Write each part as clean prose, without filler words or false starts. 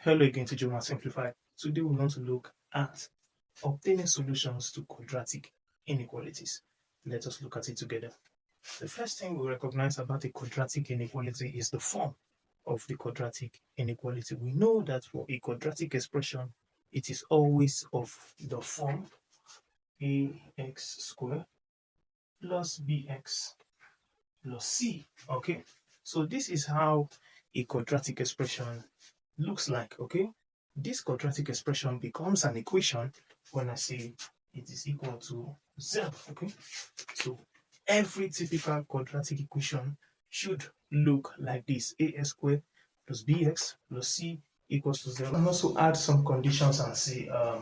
Hello again to Jonas Simplify. Today we want to look at obtaining solutions to quadratic inequalities. Let us look at it together. The first thing we recognize about a quadratic inequality is the form of the quadratic inequality. We know that for a quadratic expression, it is always of the form ax squared plus bx plus c. Okay, so this is how a quadratic expression looks like. Okay, this quadratic expression becomes an equation when I say it is equal to 0. Okay, so every typical quadratic equation should look like this: ax squared plus bx plus c equals to 0. And also add some conditions and say a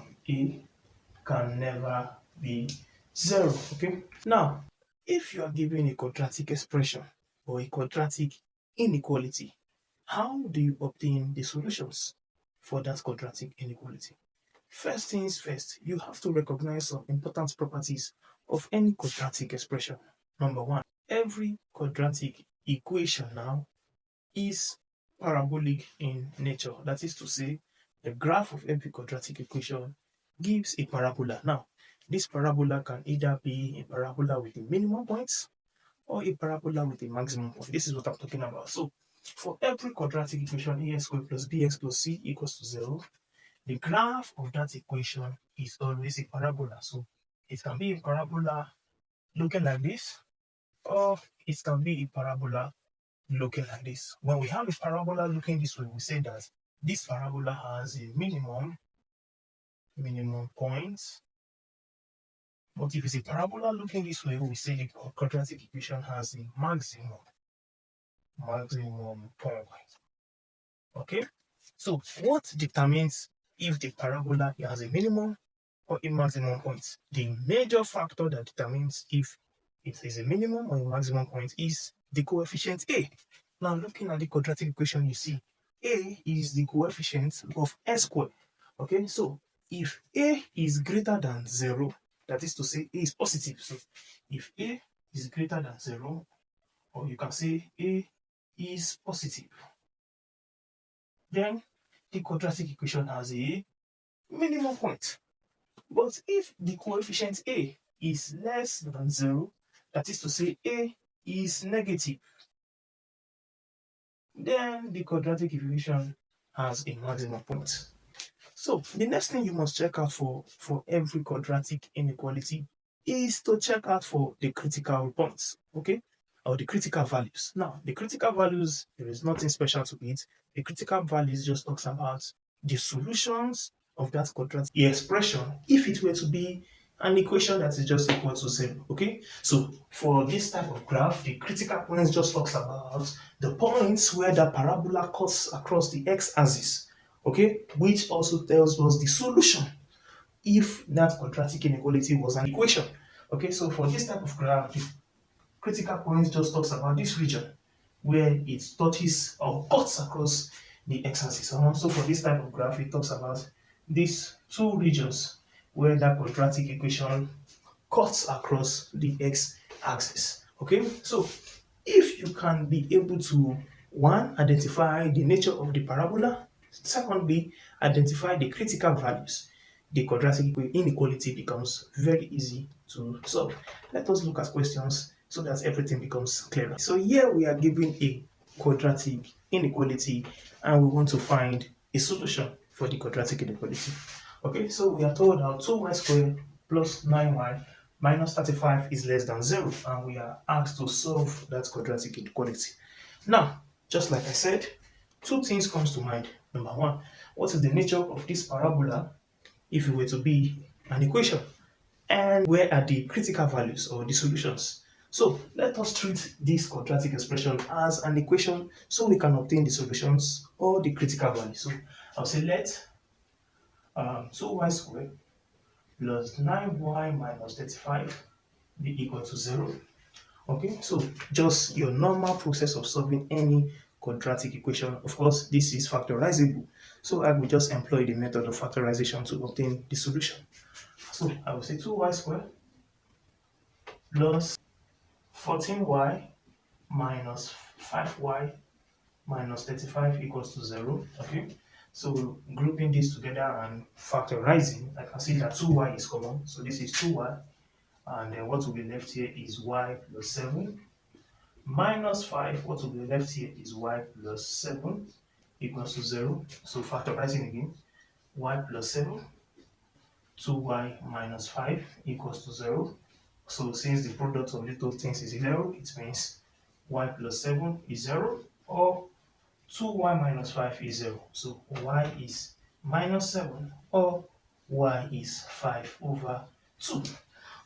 can never be 0. Okay, now if you are given a quadratic expression or a quadratic inequality, how do you obtain the solutions for that quadratic inequality? First things first, you have to recognize some important properties of any quadratic expression. Number one, every quadratic equation now is parabolic in nature. That is to say, the graph of every quadratic equation gives a parabola. Now, this parabola can either be a parabola with a minimum points or a parabola with a maximum point. This is what I'm talking about. So, for every quadratic equation, ax squared plus bx plus c equals to 0, the graph of that equation is always a parabola. So, it can be a parabola looking like this, or it can be a parabola looking like this. When we have a parabola looking this way, we say that this parabola has a minimum point. But if it's a parabola looking this way, we say the quadratic equation has a maximum point. Okay, so what determines if the parabola has a minimum or a maximum point? The major factor that determines if it is a minimum or a maximum point is the coefficient a. Now, looking at the quadratic equation, you see a is the coefficient of s squared. Okay, so if a is greater than 0, that is to say a is positive. So if a is greater than 0, or you can say a is positive, then the quadratic equation has a minimum point. But if the coefficient a is less than 0, that is to say a is negative, then the quadratic equation has a maximum point. So the next thing you must check out for every quadratic inequality is to check out for the critical points, okay, or the critical values. Now, the critical values, there is nothing special to it. The critical values just talks about the solutions of that quadratic expression if it were to be an equation that is just equal to 0. Okay, so for this type of graph, the critical points just talks about the points where the parabola cuts across the x-axis, okay, which also tells us the solution if that quadratic inequality was an equation. Okay, so for this type of graph, the critical points just talks about this region where it touches or cuts across the x-axis. And also for this type of graph, it talks about these two regions where that quadratic equation cuts across the x-axis. Okay, so if you can be able to, one, identify the nature of the parabola, secondly, identify the critical values, the quadratic inequality becomes very easy to solve. Let us look at questions so that everything becomes clearer. So here we are given a quadratic inequality and we want to find a solution for the quadratic inequality. Okay, so we are told that 2y squared plus 9y minus 35 is less than 0, and we are asked to solve that quadratic inequality. Now, just like I said, two things comes to mind. Number one, what is the nature of this parabola if it were to be an equation? And where are the critical values or the solutions? So let us treat this quadratic expression as an equation so we can obtain the solutions or the critical values. So I'll say let 2y squared plus 9y minus 35 be equal to 0. Okay, so just your normal process of solving any quadratic equation. Of course, this is factorizable. So I will just employ the method of factorization to obtain the solution. So I will say 2y squared plus 14y minus 5y minus 35 equals to 0. Okay, So grouping this together and factorizing, I can see that 2y is common. So this is 2y. And then what will be left here is y plus 7 minus 5. What will be left here is y plus 7 equals to 0. So factorizing again, y plus 7, 2y minus 5 equals to 0. So since the product of these two things is 0, it means y plus 7 is 0, or 2y minus 5 is 0. So y is minus 7, or y is 5 over 2.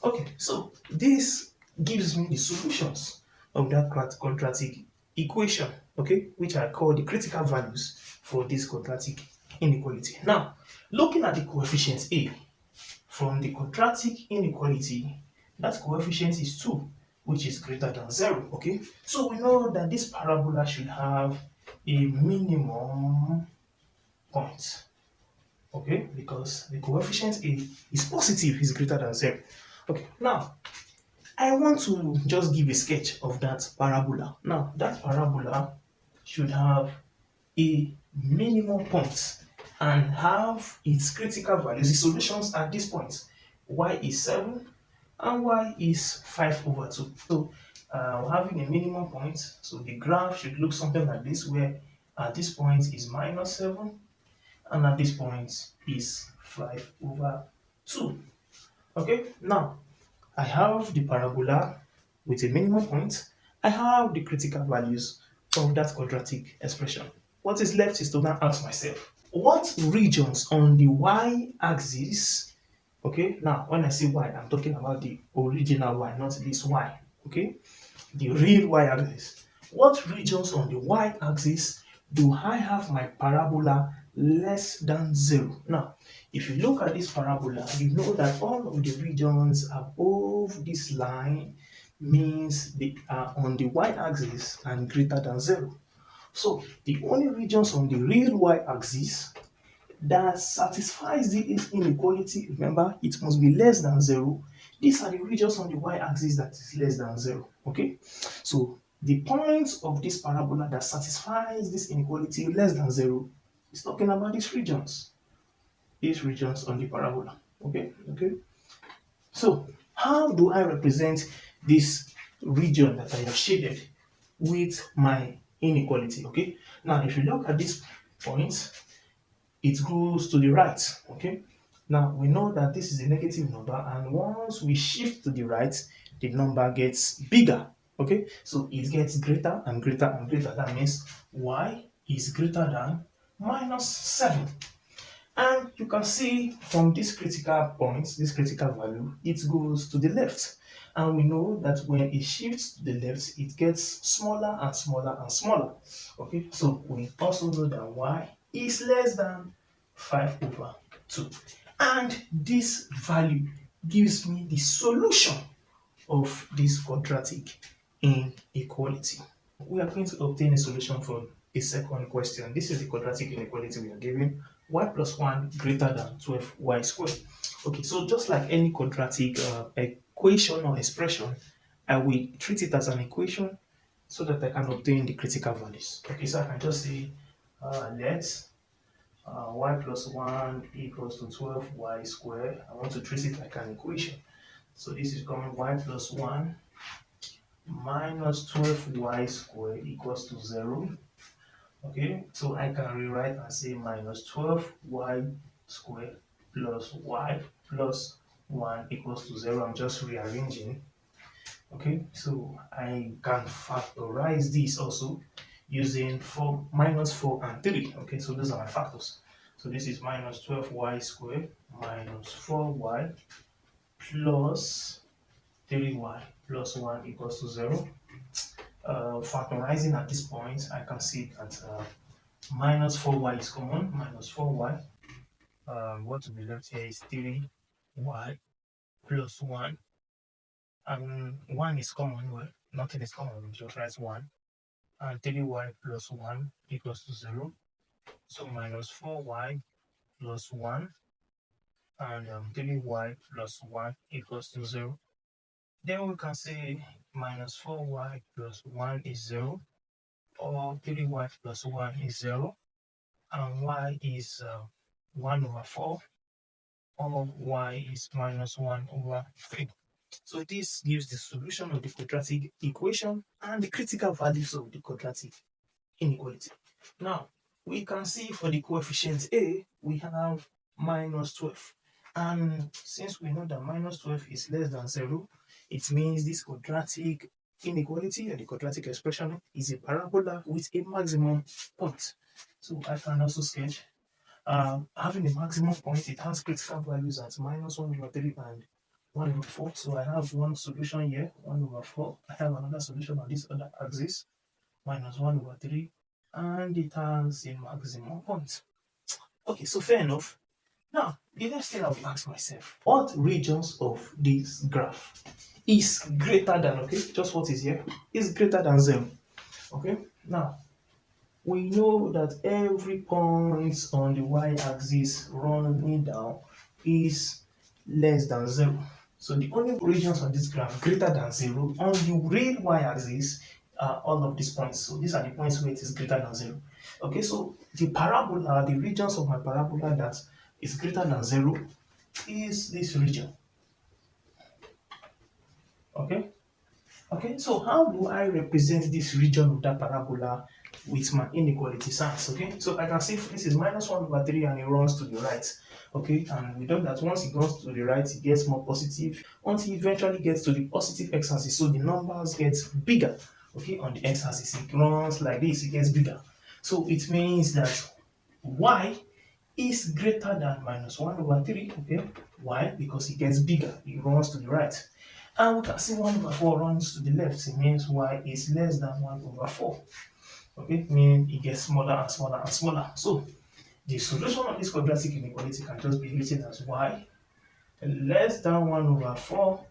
Okay, so this gives me the solutions of that quadratic equation, okay, which I call the critical values for this quadratic inequality. Now, looking at the coefficient A from the quadratic inequality, that coefficient is 2, which is greater than 0, okay? So we know that this parabola should have a minimum point, okay, because the coefficient A is positive, is greater than 0. Okay, now I want to just give a sketch of that parabola. Now, that parabola should have a minimum point and have its critical values, the solutions at this point. Y is 7 and y is 5 over 2. So, having a minimum point, so the graph should look something like this, where at this point is minus 7 and at this point is 5 over 2. Okay, now I have the parabola with a minimum point. I have the critical values of that quadratic expression. What is left is to now ask myself, what regions on the y-axis, okay, now when I say y, I'm talking about the original y, not this y, okay, the real y-axis. What regions on the y-axis do I have my parabola less than 0? Now, if you look at this parabola, you know that all of the regions above this line means they are on the y-axis and greater than 0. So, the only regions on the real y-axis that satisfies the inequality, remember, it must be less than 0. These are the regions on the y-axis that is less than 0, okay? So the point of this parabola that satisfies this inequality less than 0 is talking about these regions on the parabola, okay? Okay. So how do I represent this region that I have shaded with my inequality, okay? Now, if you look at this point, it goes to the right, okay? Now, we know that this is a negative number, and once we shift to the right, the number gets bigger, okay? So it gets greater and greater and greater. That means y is greater than minus 7. And you can see from this critical point, this critical value, it goes to the left. And we know that when it shifts to the left, it gets smaller and smaller and smaller. Okay, so we also know that y is less than 5 over 2. And this value gives me the solution of this quadratic inequality. We are going to obtain a solution for a second question. This is the quadratic inequality we are given. Y plus 1 greater than 12y squared. Okay, so just like any quadratic equation or expression, I will treat it as an equation so that I can obtain the critical values. Okay, so I can just say let y plus 1 equals to 12y squared. I want to treat it like an equation. So this is coming y plus 1 minus 12y squared equals to 0. Okay, so I can rewrite and say minus 12y squared plus y plus 1 equals to 0. I'm just rearranging. Okay, so I can factorize this also using 4, minus 4 and 3. Okay, so those are my factors. So this is minus 12y squared minus 4y plus 3y plus 1 equals to 0. Factorizing at this point, I can see that minus 4y is common, minus 4y. What will be left here is 3y plus 1. And 1 is common, well, nothing is common, we just write 1. And 3y plus 1 equals to 0. So minus 4y plus 1 and 3y plus 1 equals to 0. Then we can say minus 4y plus 1 is 0, or 3y plus 1 is 0. and y is 1 over 4, or y is minus 1 over 3. So this gives the solution of the quadratic equation and the critical values of the quadratic inequality. Now, we can see for the coefficient A, we have minus 12. And since we know that minus 12 is less than 0, it means this quadratic inequality or the quadratic expression is a parabola with a maximum point. So I can also sketch having a maximum point, it has critical values at minus 1 over 3 and 1 over 4. So I have one solution here, 1 over 4. I have another solution on this other axis, minus 1 over 3, and it has a maximum point. Okay, so fair enough. Now, the next thing I will ask myself, what regions of this graph is greater than, okay, just what is here, is greater than 0. Okay, now we know that every point on the y-axis running down is less than 0. So the only regions on this graph greater than 0 on the real y-axis are all of these points. So these are the points where it is greater than 0. Okay, so the parabola, the regions of my parabola that is greater than 0 is this region. Okay, okay, so how do I represent this region of that parabola with my inequality signs? Okay, so I can see this is minus 1 over 3 and it runs to the right. Okay, and we know that once it goes to the right, it gets more positive until it eventually gets to the positive x-axis. So the numbers get bigger. Okay, on the x-axis, it runs like this, it gets bigger. So it means that y is greater than minus 1 over 3. Okay, why? Because it gets bigger, it runs to the right. And we can see 1 over 4 runs to the left. It means y is less than 1 over 4. Okay, meaning it gets smaller and smaller and smaller. So the solution of this quadratic inequality can just be written as y less than 1 over 4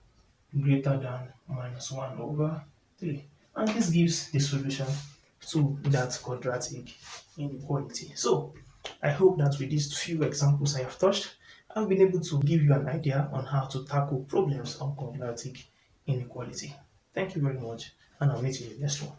greater than minus 1 over 3. And this gives the solution to that quadratic inequality. So I hope that with these few examples I have touched, I've been able to give you an idea on how to tackle problems on quadratic inequality. Thank you very much, and I'll meet you in the next one.